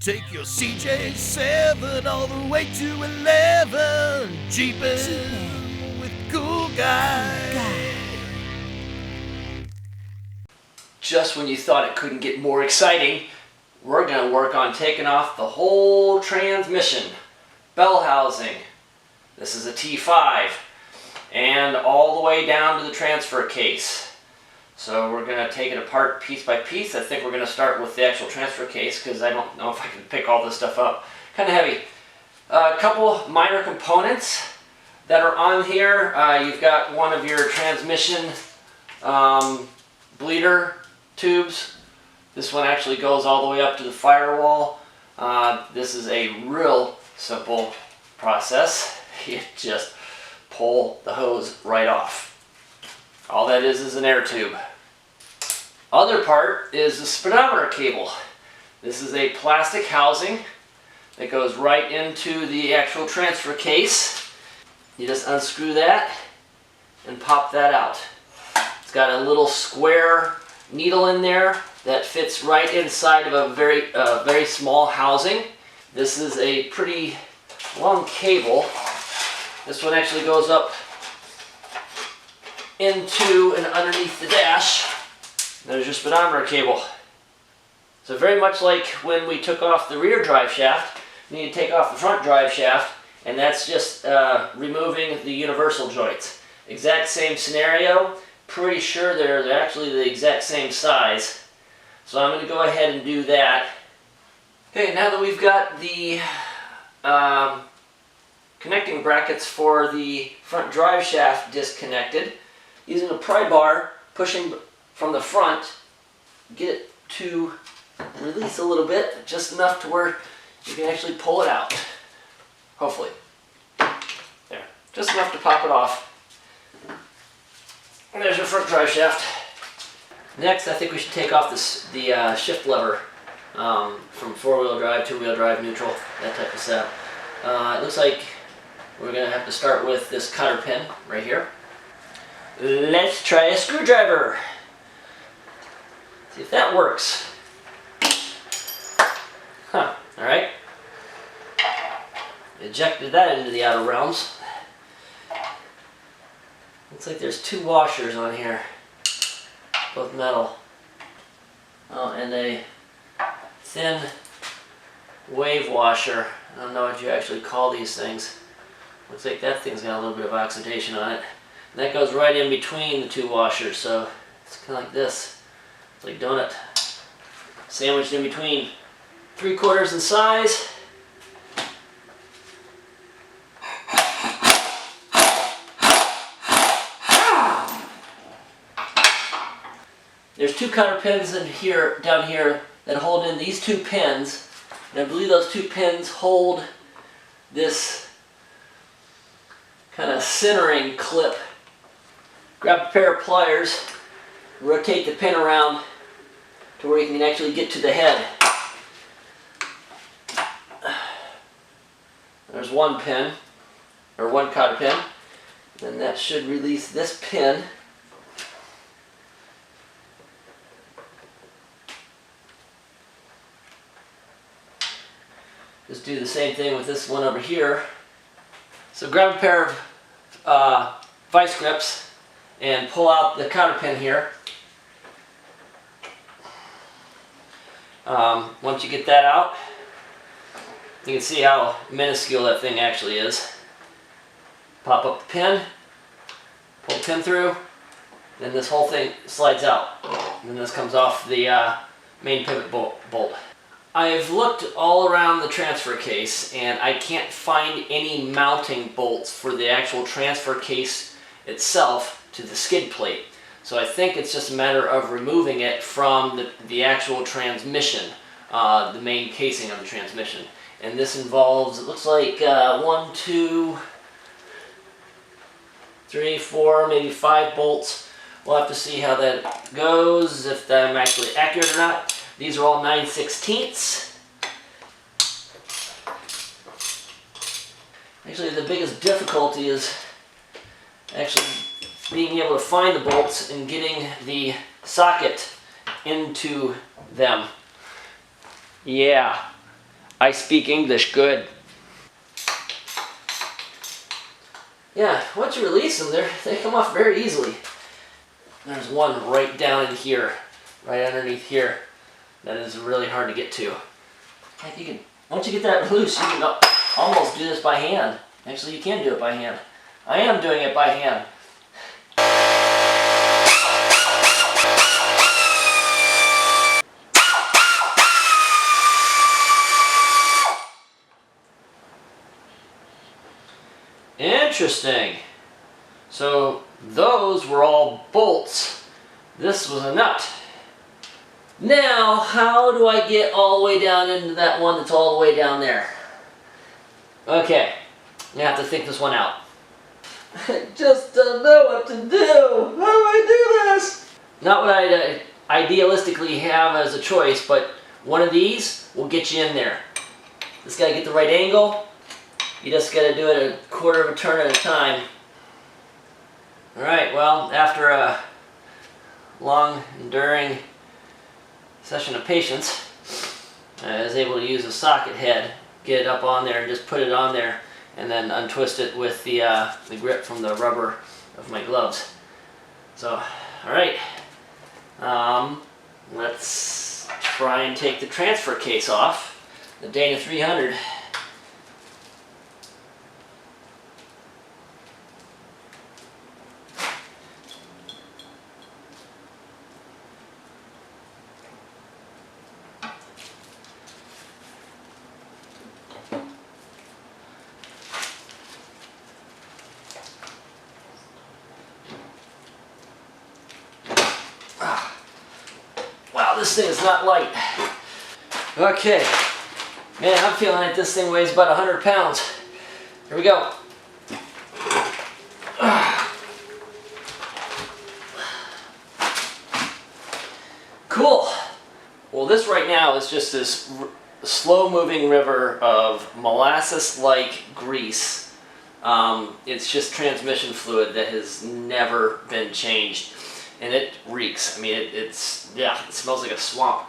Take your CJ7 all the way to 11. Jeepin' with Cool Guy. Just when you thought it couldn't get more exciting, we're going to work on taking off the whole transmission, bell housing. This is a T5, and all the way down to the transfer case. So we're going to take it apart piece by piece. I think we're going to start with the actual transfer case because I don't know if I can pick all this stuff up. Kind of heavy. A couple minor components that are on here. You've got one of your transmission bleeder tubes. This one actually goes all the way up to the firewall. This is a real simple process. You just pull the hose right off. All that is an air tube. Other part is the speedometer cable. This is a plastic housing that goes right into the actual transfer case. You just unscrew that and pop that out. It's got a little square needle in there that fits right inside of a very small housing. This is a pretty long cable. This one actually goes up into and underneath the dash. There's your speedometer cable. So very much like when we took off the rear drive shaft, you need to take off the front drive shaft, and that's just removing the universal joints. Exact same scenario. Pretty sure they're actually the exact same size. So I'm going to go ahead and do that. Okay, now that we've got the connecting brackets for the front drive shaft disconnected, using a pry bar, pushing from the front, get it to release a little bit, just enough to where you can actually pull it out. Hopefully. There. Just enough to pop it off. And there's your front drive shaft. Next, I think we should take off the shift lever from four-wheel drive, two-wheel drive, neutral, that type of setup. It looks like we're going to have to start with this cotter pin right here. Let's try a screwdriver. See if that works. Huh, alright. Ejected that into the outer realms. Looks like there's two washers on here. Both metal. Oh, and a thin wave washer. I don't know what you actually call these things. Looks like that thing's got a little bit of oxidation on it. And that goes right in between the two washers, so it's kind of like this. It's like donut. Sandwiched in between. 3/4 in size. There's two cotter pins in here, down here, that hold in these two pins. And I believe those two pins hold this kind of centering clip. Grab a pair of pliers, rotate the pin around to where you can actually get to the head. There's one pin, or one cotter pin. Then that should release this pin. Just do the same thing with this one over here. So grab a pair of vice grips and pull out the cotter pin here. Once you get that out, you can see how minuscule that thing actually is. Pop up the pin, pull the pin through, then this whole thing slides out. And then this comes off the main pivot bolt. I've looked all around the transfer case and I can't find any mounting bolts for the actual transfer case itself to the skid plate. So I think it's just a matter of removing it from the actual transmission, the main casing of the transmission. And this involves, it looks like 1, 2, 3, 4, maybe 5 bolts. We'll have to see how that goes, if I'm actually accurate or not. These are all 9/16. Actually, the biggest difficulty is actually being able to find the bolts and getting the socket into them. Yeah, I speak English good. Yeah, once you release them, they come off very easily. There's one right down in here, right underneath here. That is really hard to get to. If you can, once you get that loose, you can almost do this by hand. Actually, you can do it by hand. I am doing it by hand. Interesting. So those were all bolts. This was a nut. Now, how do I get all the way down into that one that's all the way down there? Okay, I'm gonna have to think this one out. I just don't know what to do. How do I do this? Not what I'd idealistically have as a choice, but one of these will get you in there. Just gotta get the right angle. You just gotta do it a quarter of a turn at a time. Alright, well, after a long, enduring session of patience, I was able to use a socket head, get it up on there, and just put it on there, and then untwist it with the grip from the rubber of my gloves. So, alright, let's try and take the transfer case off, the Dana 300. Wow, this thing is not light. Okay, man, I'm feeling like this thing weighs about 100 pounds. Here we go. Cool. Well, this right now is just this slow-moving river of molasses-like grease. It's just transmission fluid that has never been changed. And it reeks. I mean, it smells like a swamp.